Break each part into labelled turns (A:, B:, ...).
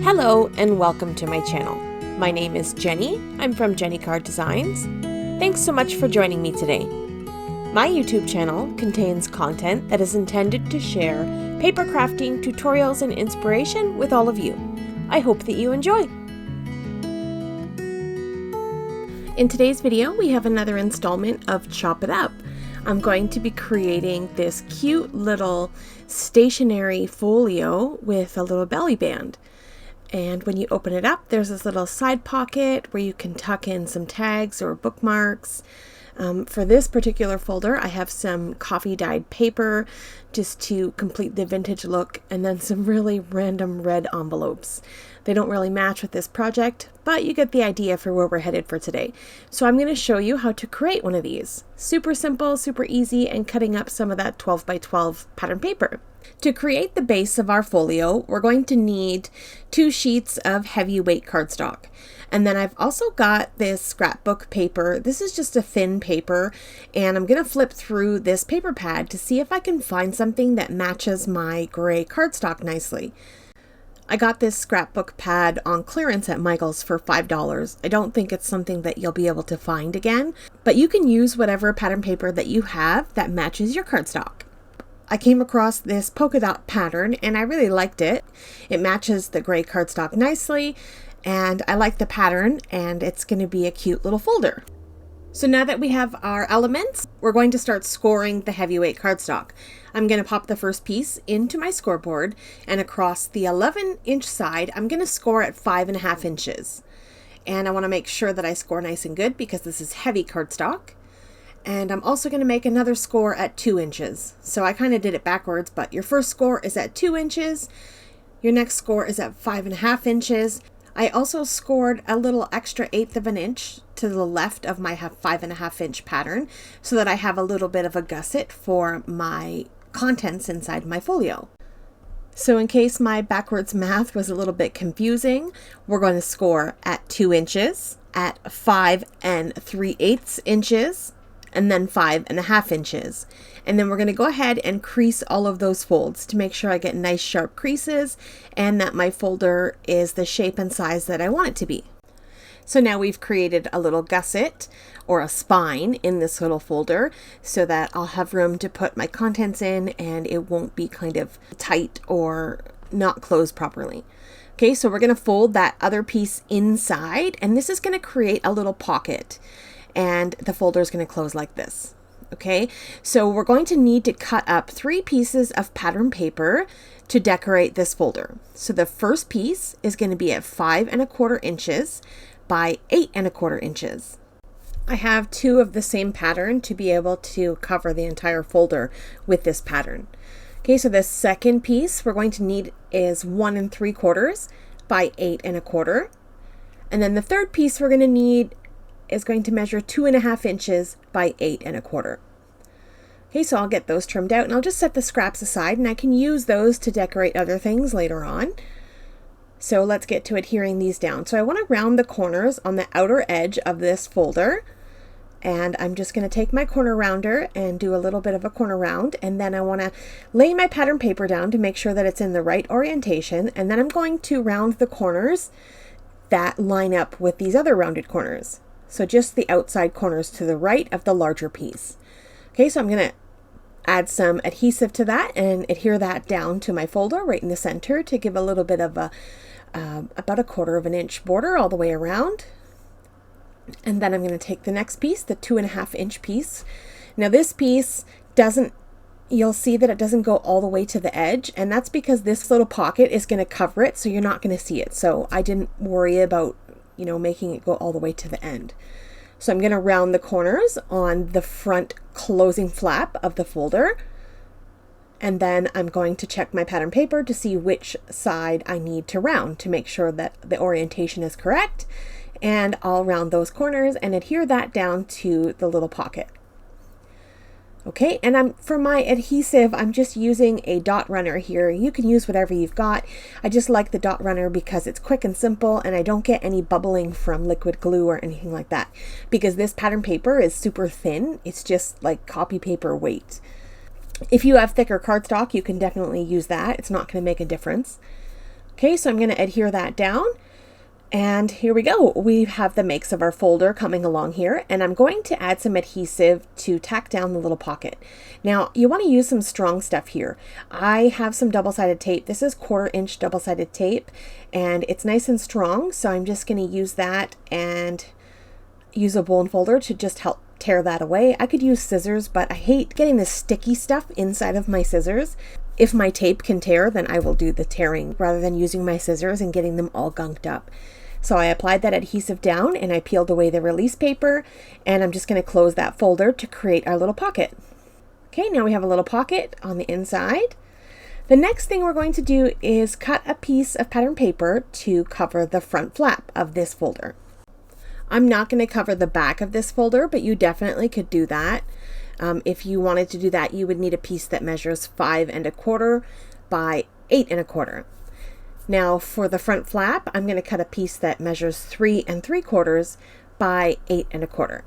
A: Hello and welcome to my channel. My name is Jenny. I'm from jennycarddesigns. Thanks so much for joining me today. My YouTube channel contains content that is intended to share paper crafting tutorials and inspiration with all of you. I hope that you enjoy. In today's video, we have another installment of Chop It Up. I'm going to be creating this cute little stationery folio with a little belly band. And when you open it up, there's this little side pocket where you can tuck in some tags or bookmarks. For this particular folder, I have some coffee dyed paper just to complete the vintage look, and then some really random red envelopes. They don't really match with this project, but you get the idea for where we're headed for today. So I'm going to show you how to create one of these. Super simple, super easy, and cutting up some of that 12 by 12 pattern paper. To create the base of our folio, we're going to need 2 sheets of heavyweight cardstock. And then I've also got this scrapbook paper. This is just a thin paper, and I'm going to flip through this paper pad to see if I can find something that matches my gray cardstock nicely. I got this scrapbook pad on clearance at Michael's for $5. I don't think it's something that you'll be able to find again, but you can use whatever pattern paper that you have that matches your cardstock. I came across this polka dot pattern and I really liked it. It matches the gray cardstock nicely, and I like the pattern, and it's going to be a cute little folder. So now that we have our elements, we're going to start scoring the heavyweight cardstock. I'm going to pop the first piece into my scoreboard, and across the 11-inch side, I'm going to score at 5.5 inches. And I want to make sure that I score nice and good because this is heavy cardstock. And I'm also going to make another score at 2 inches. So I kind of did it backwards, but your first score is at 2 inches. Your next score is at 5.5 inches. I also scored a little extra 1/8 of an inch to the left of my 5.5 inch pattern so that I have a little bit of a gusset for my contents inside my folio. So in case my backwards math was a little bit confusing, we're going to score at 2 inches, at 5 3/8 inches, and then 5.5 inches. And then we're going to go ahead and crease all of those folds to make sure I get nice sharp creases and that my folder is the shape and size that I want it to be. So now we've created a little gusset or a spine in this little folder so that I'll have room to put my contents in and it won't be kind of tight or not closed properly. Okay, so we're going to fold that other piece inside, and this is going to create a little pocket, and the folder is going to close like this. Okay, so we're going to need to cut up 3 pieces of pattern paper to decorate this folder. So the first piece is going to be at 5.25 inches by 8.25 inches. I have 2 of the same pattern to be able to cover the entire folder with this pattern. Okay, so the second piece we're going to need is 1 3/4 by 8.25. And then the third piece we're going to need is going to measure 2.5 inches by 8.25. Okay, so I'll get those trimmed out and I'll just set the scraps aside, and I can use those to decorate other things later on. So let's get to adhering these down. So I want to round the corners on the outer edge of this folder, and I'm just going to take my corner rounder and do a little bit of a corner round, and then I want to lay my pattern paper down to make sure that it's in the right orientation, and then I'm going to round the corners that line up with these other rounded corners. So just the outside corners to the right of the larger piece. Okay, so I'm going to add some adhesive to that and adhere that down to my folder right in the center to give a little bit of a about 1/4 inch border all the way around. And then I'm going to take the next piece, the 2.5 inch piece. Now this piece you'll see that it doesn't go all the way to the edge, and that's because this little pocket is going to cover it, so you're not going to see it. So I didn't worry about making it go all the way to the end. So I'm going to round the corners on the front closing flap of the folder. And then I'm going to check my pattern paper to see which side I need to round to make sure that the orientation is correct. And I'll round those corners and adhere that down to the little pocket. Okay, and for my adhesive, I'm just using a dot runner here. You can use whatever you've got. I just like the dot runner because it's quick and simple, and I don't get any bubbling from liquid glue or anything like that. Because this pattern paper is super thin, it's just like copy paper weight. If you have thicker cardstock, you can definitely use that. It's not going to make a difference. Okay, so I'm going to adhere that down. And here we go. We have the makes of our folder coming along here, and I'm going to add some adhesive to tack down the little pocket. Now, you want to use some strong stuff here. I have some double-sided tape. This is 1/4 inch double-sided tape, and it's nice and strong, so I'm just going to use that and use a bone folder to just help tear that away. I could use scissors, but I hate getting this sticky stuff inside of my scissors. If my tape can tear, then I will do the tearing rather than using my scissors and getting them all gunked up. So I applied that adhesive down and I peeled away the release paper, and I'm just going to close that folder to create our little pocket. Okay, now we have a little pocket on the inside. The next thing we're going to do is cut a piece of pattern paper to cover the front flap of this folder. I'm not going to cover the back of this folder, but you definitely could do that. If you wanted to do that, you would need a piece that measures 5 1/4 by 8 1/4. Now for the front flap, I'm going to cut a piece that measures 3 3/4 by 8 1/4.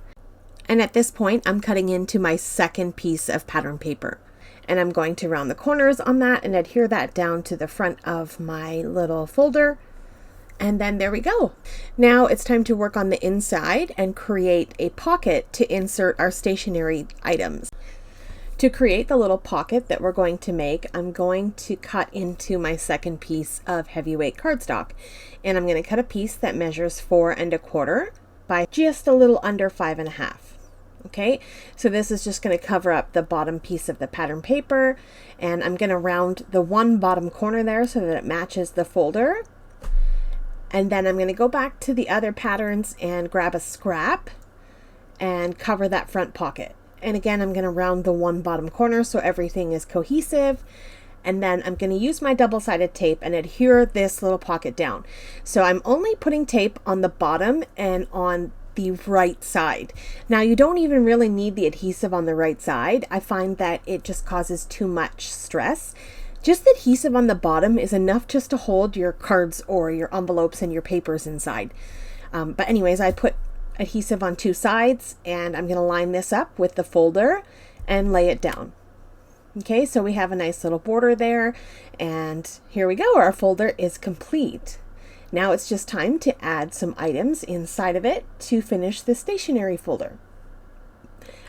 A: And at this point, I'm cutting into my second piece of pattern paper. And I'm going to round the corners on that and adhere that down to the front of my little folder. And then there we go. Now it's time to work on the inside and create a pocket to insert our stationery items. To create the little pocket that we're going to make, I'm going to cut into my second piece of heavyweight cardstock. And I'm going to cut a piece that measures 4 1/4 by just a little under 5 1/2. Okay, so this is just going to cover up the bottom piece of the pattern paper, and I'm going to round the one bottom corner there so that it matches the folder. And then I'm going to go back to the other patterns and grab a scrap and cover that front pocket. And again, I'm going to round the one bottom corner so everything is cohesive. And then I'm going to use my double-sided tape and adhere this little pocket down. So I'm only putting tape on the bottom and on the right side. Now you don't even really need the adhesive on the right side. I find that it just causes too much stress. Just the adhesive on the bottom is enough just to hold your cards or your envelopes and your papers inside. But anyways, I put adhesive on 2 sides, and I'm going to line this up with the folder and lay it down. Okay, so we have a nice little border there, and here we go. Our folder is complete. Now it's just time to add some items inside of it to finish the stationery folder.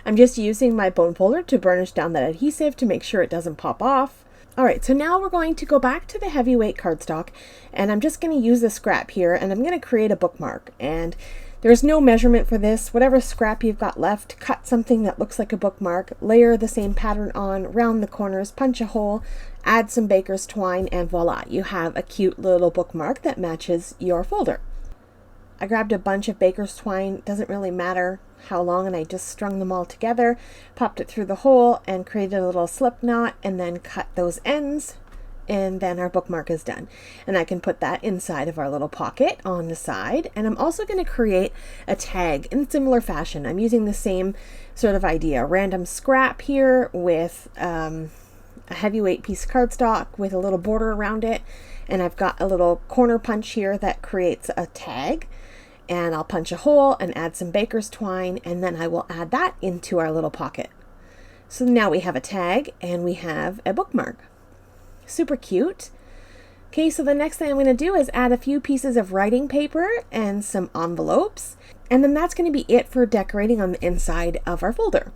A: I'm just using my bone folder to burnish down that adhesive to make sure it doesn't pop off. All right, so now we're going to go back to the heavyweight cardstock, and I'm just going to use the scrap here, and I'm going to create a bookmark. And there's no measurement for this. Whatever scrap you've got left, cut something that looks like a bookmark, layer the same pattern on, round the corners, punch a hole, add some baker's twine, and voila, you have a cute little bookmark that matches your folder. I grabbed a bunch of baker's twine, doesn't really matter how long, and I just strung them all together, popped it through the hole, and created a little slip knot, and then cut those ends, and then our bookmark is done. And I can put that inside of our little pocket on the side. And I'm also going to create a tag in similar fashion. I'm using the same sort of idea, random scrap here with a heavyweight piece of cardstock with a little border around it, and I've got a little corner punch here that creates a tag. And I'll punch a hole and add some baker's twine, and then I will add that into our little pocket. So now we have a tag and we have a bookmark. Super cute. Okay, so the next thing I'm going to do is add a few pieces of writing paper and some envelopes, and then that's going to be it for decorating on the inside of our folder.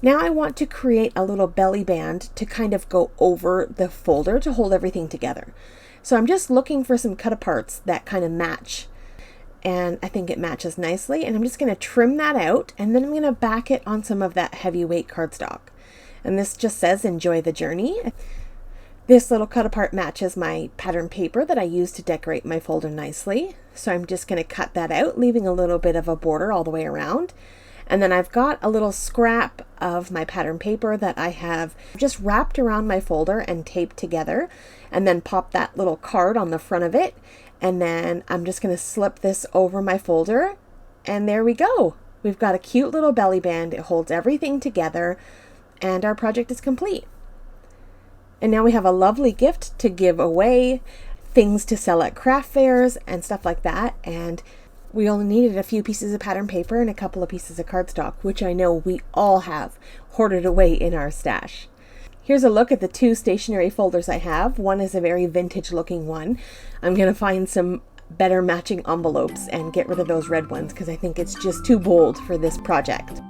A: Now I want to create a little belly band to kind of go over the folder to hold everything together. So I'm just looking for some cut aparts that kind of match, and I think it matches nicely, and I'm just going to trim that out, and then I'm going to back it on some of that heavyweight cardstock. And this just says enjoy the journey. This little cut apart matches my pattern paper that I used to decorate my folder nicely. So I'm just going to cut that out, leaving a little bit of a border all the way around. And then I've got a little scrap of my pattern paper that I have just wrapped around my folder and taped together, and then pop that little card on the front of it. And then I'm just going to slip this over my folder, and there we go. We've got a cute little belly band. It holds everything together, and our project is complete. And now we have a lovely gift to give away, things to sell at craft fairs and stuff like that. And we only needed a few pieces of pattern paper and a couple of pieces of cardstock, which I know we all have hoarded away in our stash. Here's a look at the two stationery folders I have. One is a very vintage looking one. I'm going to find some better matching envelopes and get rid of those red ones because I think it's just too bold for this project.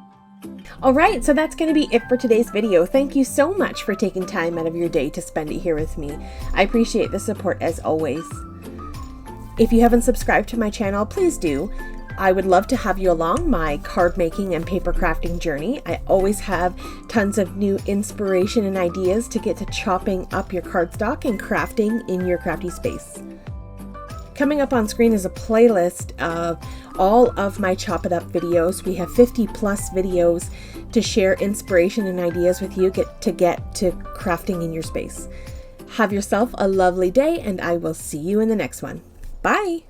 A: Alright, so that's going to be it for today's video. Thank you so much for taking time out of your day to spend it here with me. I appreciate the support as always. If you haven't subscribed to my channel, please do. I would love to have you along my card making and paper crafting journey. I always have tons of new inspiration and ideas to get to chopping up your cardstock and crafting in your crafty space. Coming up on screen is a playlist of all of my Chop It Up videos. We have 50 plus videos to share inspiration and ideas with you to get to crafting in your space. Have yourself a lovely day, and I will see you in the next one. Bye!